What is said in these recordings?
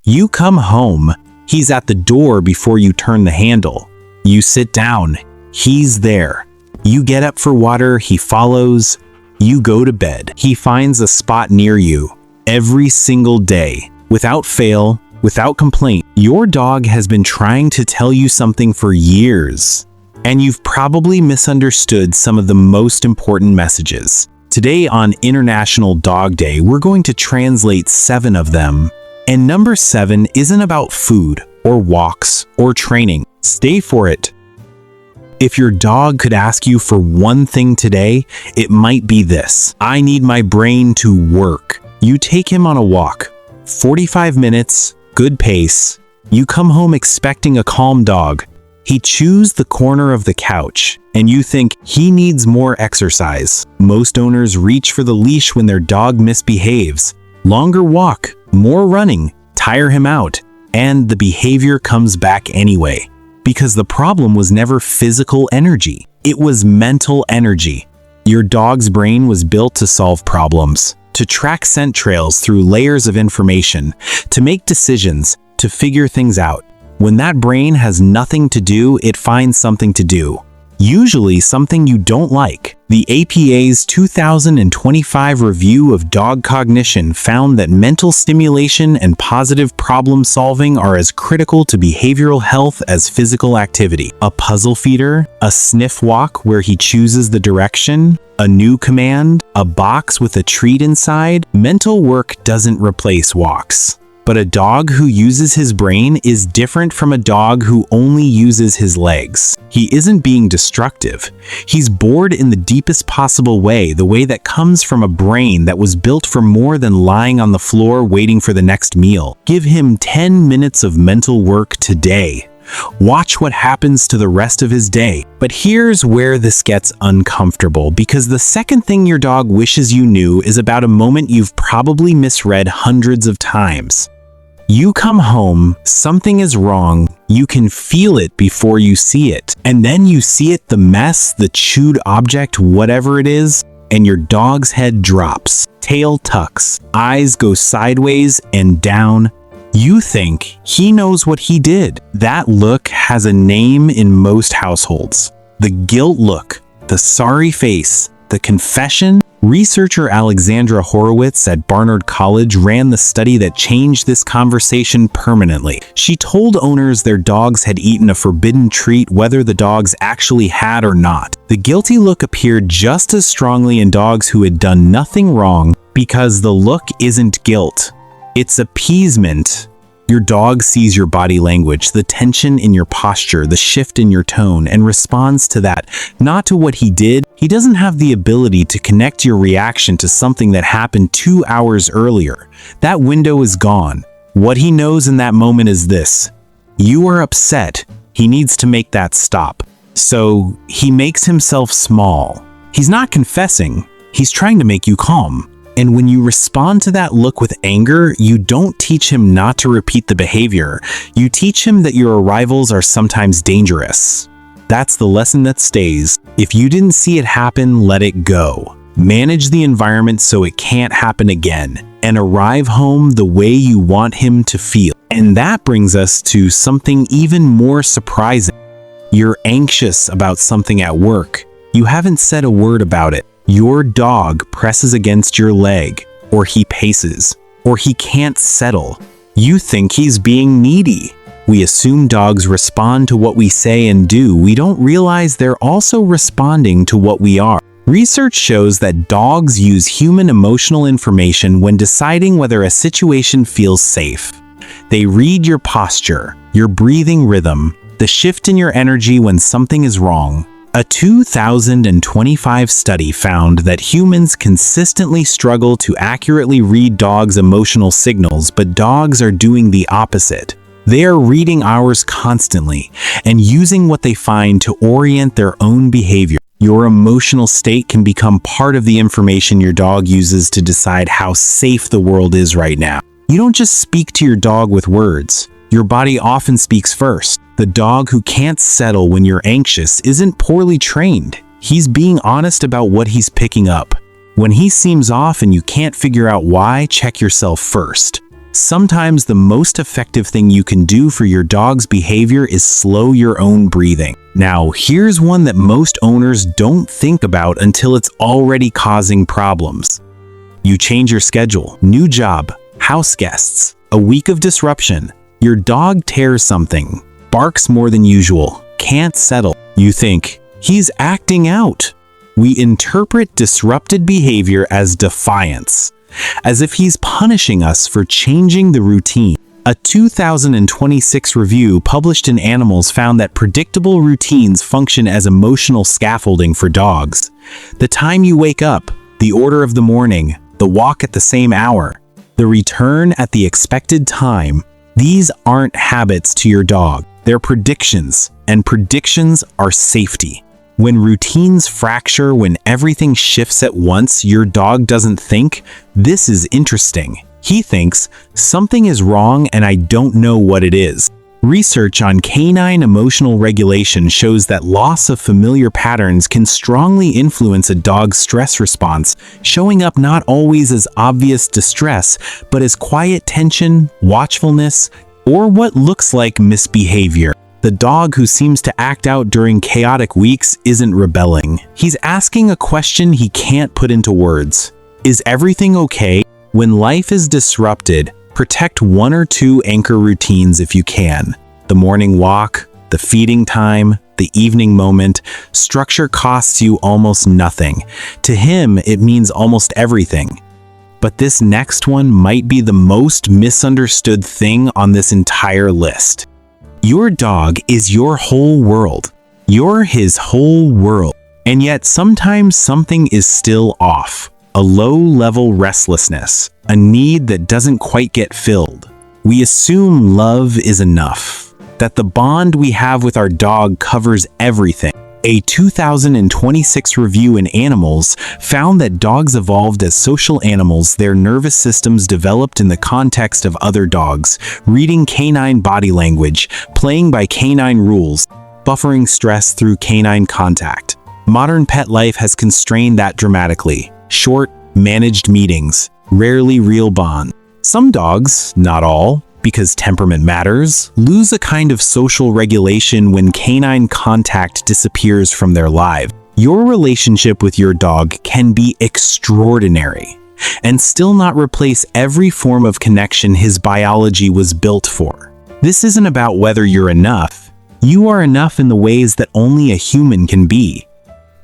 You come home. He's at the door before you turn the handle. You sit down. He's there. You get up for water. He follows. You go to bed. He finds a spot near you. Every single day, without fail, without complaint. Your dog has been trying to tell you something for years, and you've probably misunderstood some of the most important messages. Today on International Dog Day, we're going to translate 7 of them. And number 7 isn't about food or walks or training. Stay for it. If your dog could ask you for one thing today, it might be this: I need my brain to work. You take him on a walk. 45 minutes, good pace. You come home expecting a calm dog. He chews the corner of the couch, and you think he needs more exercise. Most owners reach for the leash when their dog misbehaves. Longer walk, more running, tire him out, and the behavior comes back anyway. Because the problem was never physical energy, it was mental energy. Your dog's brain was built to solve problems, to track scent trails through layers of information, to make decisions, to figure things out. When that brain has nothing to do, it finds something to do. Usually something you don't like. The APA's 2025 review of dog cognition found that mental stimulation and positive problem solving are as critical to behavioral health as physical activity. A puzzle feeder, a sniff walk where he chooses the direction, a new command, a box with a treat inside. Mental work doesn't replace walks. But a dog who uses his brain is different from a dog who only uses his legs. He isn't being destructive. He's bored in the deepest possible way, the way that comes from a brain that was built for more than lying on the floor waiting for the next meal. Give him 10 minutes of mental work today. Watch what happens to the rest of his day. But here's where this gets uncomfortable, because the second thing your dog wishes you knew is about a moment you've probably misread hundreds of times. You come home, something is wrong, you can feel it before you see it, and then you see it, the mess, the chewed object, whatever it is, and your dog's head drops, tail tucks, eyes go sideways and down. You think he knows what he did. That look has a name in most households. The guilt look, the sorry face, the confession. Researcher Alexandra Horowitz at Barnard College ran the study that changed this conversation permanently. She told owners their dogs had eaten a forbidden treat, whether the dogs actually had or not. The guilty look appeared just as strongly in dogs who had done nothing wrong, because the look isn't guilt. It's appeasement. Your dog sees your body language, the tension in your posture, the shift in your tone, and responds to that, not to what he did. He doesn't have the ability to connect your reaction to something that happened 2 hours earlier. That window is gone. What he knows in that moment is this: you are upset. He needs to make that stop. So he makes himself small. He's not confessing. He's trying to make you calm. And when you respond to that look with anger, you don't teach him not to repeat the behavior. You teach him that your arrivals are sometimes dangerous. That's the lesson that stays. If you didn't see it happen, let it go. Manage the environment so it can't happen again, and arrive home the way you want him to feel. And that brings us to something even more surprising. You're anxious about something at work. You haven't said a word about it. Your dog presses against your leg, or he paces, or he can't settle. You think he's being needy. We assume dogs respond to what we say and do. We don't realize they're also responding to what we are. Research shows that dogs use human emotional information when deciding whether a situation feels safe. They read your posture, your breathing rhythm, the shift in your energy when something is wrong. A 2025 study found that humans consistently struggle to accurately read dogs' emotional signals, but dogs are doing the opposite. They are reading ours constantly and using what they find to orient their own behavior. Your emotional state can become part of the information your dog uses to decide how safe the world is right now. You don't just speak to your dog with words. Your body often speaks first. The dog who can't settle when you're anxious isn't poorly trained. He's being honest about what he's picking up. When he seems off and you can't figure out why, check yourself first. Sometimes the most effective thing you can do for your dog's behavior is slow your own breathing. Now, here's one that most owners don't think about until it's already causing problems. You change your schedule, new job, house guests, a week of disruption. Your dog tears something, barks more than usual, can't settle. You think, he's acting out. We interpret disrupted behavior as defiance, as if he's punishing us for changing the routine. A 2026 review published in Animals found that predictable routines function as emotional scaffolding for dogs. The time you wake up, the order of the morning, the walk at the same hour, the return at the expected time. These aren't habits to your dog. They're predictions, and predictions are safety. When routines fracture, when everything shifts at once, your dog doesn't think, "This is interesting." He thinks, "Something is wrong and I don't know what it is." Research on canine emotional regulation shows that loss of familiar patterns can strongly influence a dog's stress response, showing up not always as obvious distress, but as quiet tension, watchfulness, or what looks like misbehavior. The dog who seems to act out during chaotic weeks isn't rebelling. He's asking a question he can't put into words. Is everything okay? When life is disrupted, protect one or two anchor routines if you can. The morning walk, the feeding time, the evening moment. Structure costs you almost nothing. To him, it means almost everything. But this next one might be the most misunderstood thing on this entire list. Your dog is your whole world. You're his whole world. And yet sometimes something is still off. A low-level restlessness, a need that doesn't quite get filled. We assume love is enough, that the bond we have with our dog covers everything. A 2026 review in Animals found that dogs evolved as social animals. Their nervous systems developed in the context of other dogs, reading canine body language, playing by canine rules, buffering stress through canine contact. Modern pet life has constrained that dramatically. Short, managed meetings, rarely real bond. Some dogs, not all, because temperament matters, lose a kind of social regulation when canine contact disappears from their lives. Your relationship with your dog can be extraordinary and still not replace every form of connection his biology was built for. This isn't about whether you're enough. You are enough in the ways that only a human can be.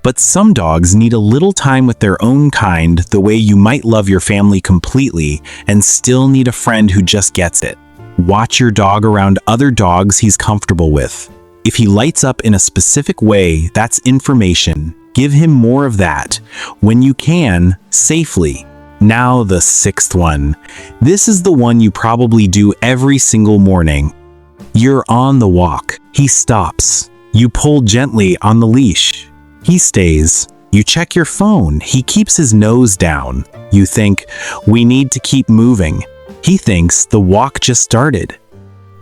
But some dogs need a little time with their own kind, the way you might love your family completely and still need a friend who just gets it. Watch your dog around other dogs he's comfortable with. If he lights up in a specific way, that's information. Give him more of that. When you can, safely. Now the sixth one. This is the one you probably do every single morning. You're on the walk. He stops. You pull gently on the leash. He stays. You check your phone. He keeps his nose down. You think, we need to keep moving. He thinks the walk just started.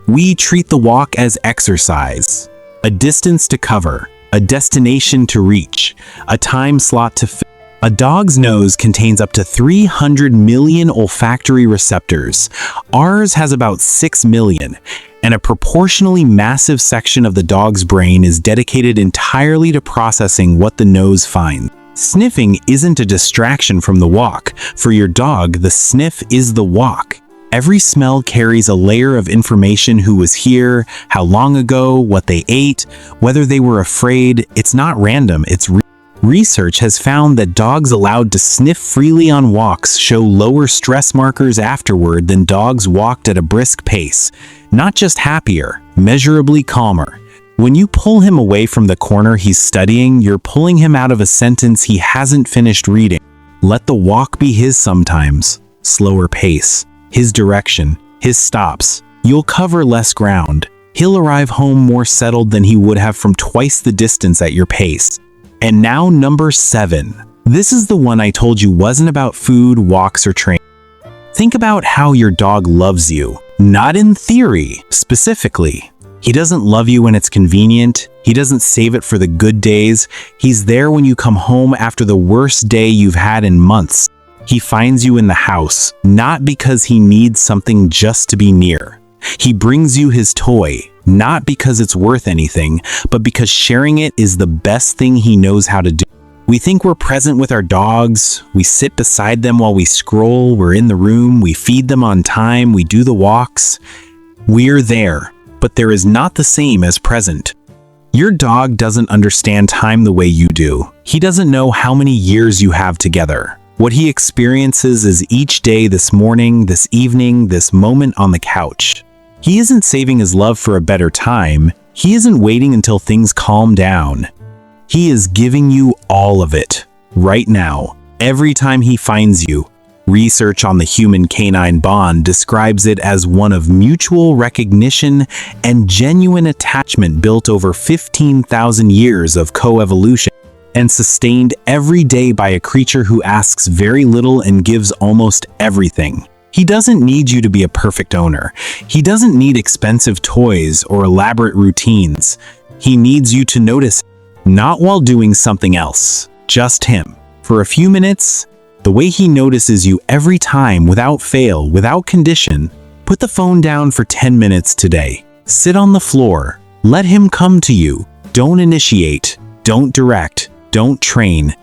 We treat the walk as exercise. A distance to cover. A destination to reach. A time slot to fill. A dog's nose contains up to 300 million olfactory receptors. Ours has about 6 million. And a proportionally massive section of the dog's brain is dedicated entirely to processing what the nose finds. Sniffing isn't a distraction from the walk. For your dog, the sniff is the walk. Every smell carries a layer of information: who was here, how long ago, what they ate, whether they were afraid. It's not random, it's Research has found that dogs allowed to sniff freely on walks show lower stress markers afterward than dogs walked at a brisk pace. Not just happier, measurably calmer. When you pull him away from the corner he's studying, you're pulling him out of a sentence he hasn't finished reading. Let the walk be his sometimes. Slower pace. His direction. His stops. You'll cover less ground. He'll arrive home more settled than he would have from twice the distance at your pace. And now number 7. This is the one I told you wasn't about food, walks, or training. Think about how your dog loves you. Not in theory, specifically. He doesn't love you when it's convenient. He doesn't save it for the good days. He's there when you come home after the worst day you've had in months. He finds you in the house, not because he needs something just to be near. He brings you his toy, not because it's worth anything, but because sharing it is the best thing he knows how to do. We think we're present with our dogs, we sit beside them while we scroll, we're in the room, we feed them on time, we do the walks. We're there, but there is not the same as present. Your dog doesn't understand time the way you do. He doesn't know how many years you have together. What he experiences is each day, this morning, this evening, this moment on the couch. He isn't saving his love for a better time. He isn't waiting until things calm down. He is giving you all of it, right now, every time he finds you. Research on the human-canine bond describes it as one of mutual recognition and genuine attachment built over 15,000 years of coevolution and sustained every day by a creature who asks very little and gives almost everything. He doesn't need you to be a perfect owner. He doesn't need expensive toys or elaborate routines. He needs you to notice, not while doing something else, just him. For a few minutes, the way he notices you every time, without fail, without condition. Put the phone down for 10 minutes today. Sit on the floor. Let him come to you. Don't initiate. Don't direct. Don't train.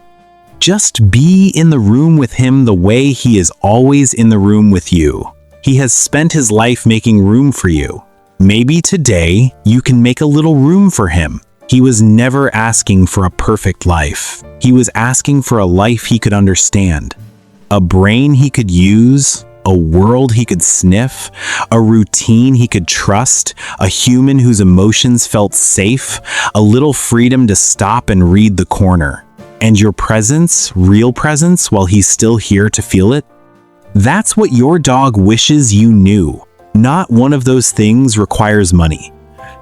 Just be in the room with him the way he is always in the room with you. He has spent his life making room for you. Maybe today you can make a little room for him. He was never asking for a perfect life. He was asking for a life he could understand. A brain he could use, a world he could sniff, a routine he could trust, a human whose emotions felt safe, a little freedom to stop and read the corner. And your presence, real presence, while he's still here to feel it? That's what your dog wishes you knew. Not one of those things requires money.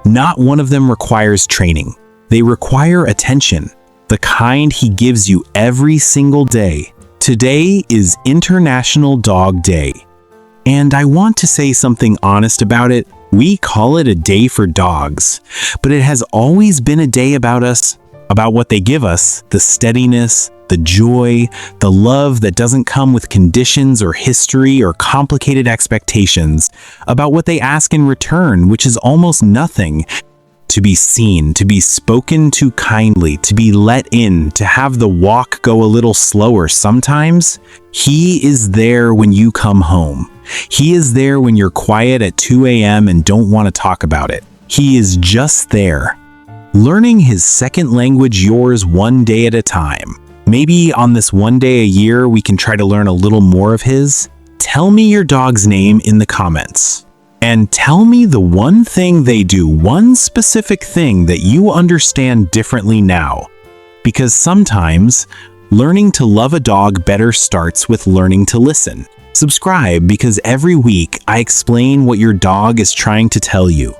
Not one of them requires training. They require attention, the kind he gives you every single day. Today is International Dog Day. And I want to say something honest about it. We call it a day for dogs, but it has always been a day about us, about what they give us, the steadiness, the joy, the love that doesn't come with conditions or history or complicated expectations, about what they ask in return, which is almost nothing. To be seen, to be spoken to kindly, to be let in, to have the walk go a little slower sometimes. He is there when you come home. He is there when you're quiet at 2 a.m. and don't want to talk about it. He is just there. Learning his second language, yours, one day at a time. Maybe on this one day a year, we can try to learn a little more of his. Tell me your dog's name in the comments. And tell me the one thing they do, one specific thing that you understand differently now. Because sometimes, learning to love a dog better starts with learning to listen. Subscribe because every week I explain what your dog is trying to tell you.